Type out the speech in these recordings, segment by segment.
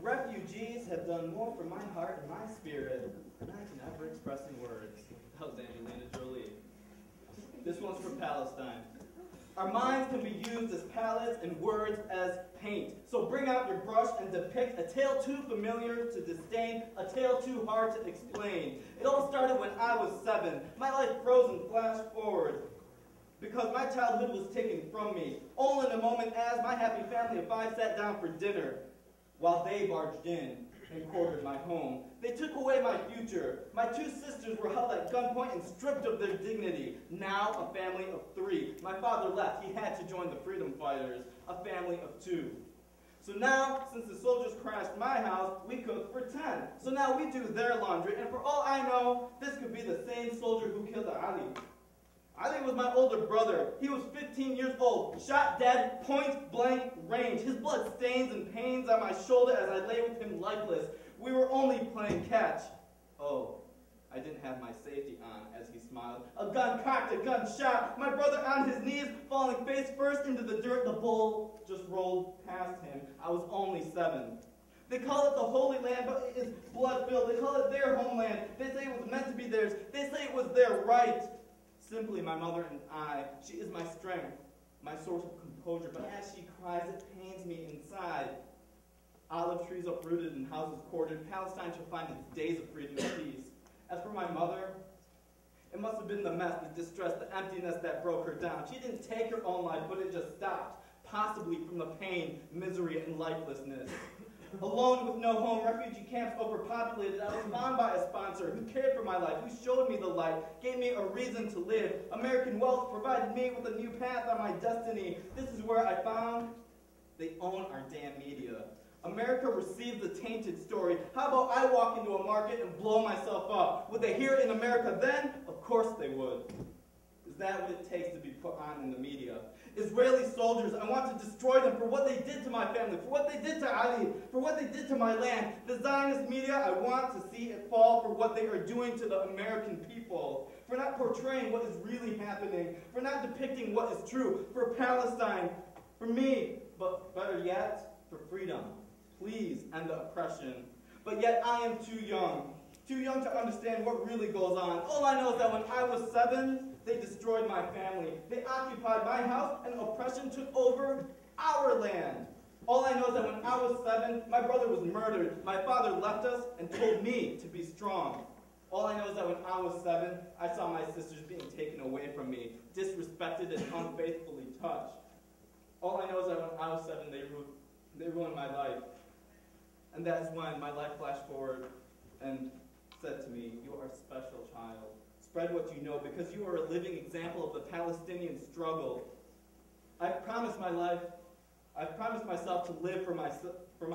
Refugees have done more for my heart and my spirit than I can ever express in words. That was Angelina Jolie. This one's for Palestine. Our minds can be used as palettes and words as paint. So bring out your brush and depict a tale too familiar to disdain, a tale too hard to explain. It all started when I was 7. My life froze and flashed forward because my childhood was taken from me, all in a moment as my happy family of 5 sat down for dinner while they barged in and quartered my home. They took away my future. My 2 sisters were held at gunpoint and stripped of their dignity. Now a family of 3. My father left. He had to join the freedom fighters, a family of 2. So now, since the soldiers crashed my house, we cook for 10. So now we do their laundry, and for all I know, this could be the same soldier who killed Ali. Ali was my older brother. He was 15 years old, shot dead, point-blank range. His blood stains and pains on my shoulder as I lay with him lifeless. We were only playing catch. Oh, I didn't have my safety on, as he smiled. A gun cocked, a gun shot. My brother on his knees, falling face first into the dirt. The bull just rolled past him. I was only 7. They call it the Holy Land, but it is blood-filled. They call it their homeland. They say it was meant to be theirs. They say it was their right. Simply my mother and I, she is my strength, my source of composure, but as she cries, it pains me inside. Olive trees uprooted and houses quartered, Palestine shall find its days of freedom and peace. As for my mother, it must have been the mess, the distress, the emptiness that broke her down. She didn't take her own life, but it just stopped, possibly from the pain, misery, and lifelessness. Alone with no home, refugee camps overpopulated, I was found by a sponsor who cared for my life, who showed me the light, gave me a reason to live. American wealth provided me with a new path on my destiny. This is where I found they own our damn media. America receives the tainted story. How about I walk into a market and blow myself up? Would they hear it in America then? Of course they would. Is that what it takes to be put on in the media? Israeli soldiers, I want to destroy them for what they did to my family, for what they did to Ali, for what they did to my land. The Zionist media, I want to see it fall for what they are doing to the American people, for not portraying what is really happening, for not depicting what is true, for Palestine, for me, but better yet, for freedom. Please end the oppression. But yet I am too young to understand what really goes on. All I know is that when I was 7, they destroyed my family. They occupied my house, and oppression took over our land. All I know is that when I was 7, my brother was murdered. My father left us and told me to be strong. All I know is that when I was 7, I saw my sisters being taken away from me, disrespected and unfaithfully touched. All I know is that when I was 7, they ruined my life. And that is when my life flashed forward and said to me, "You are a special child. Spread what you know, because you are a living example of the Palestinian struggle." I've promised my life. I've promised myself to live for my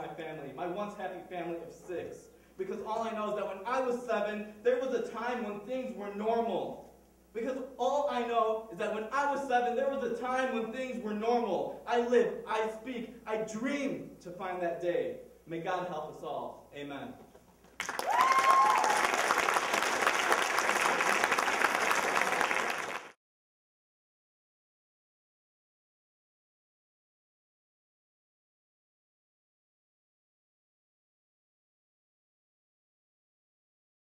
family, my once happy family of 6. Because all I know is that when I was 7, there was a time when things were normal. Because all I know is that when I was 7, there was a time when things were normal. I live, I speak, I dream to find that day. May God help us all. Amen.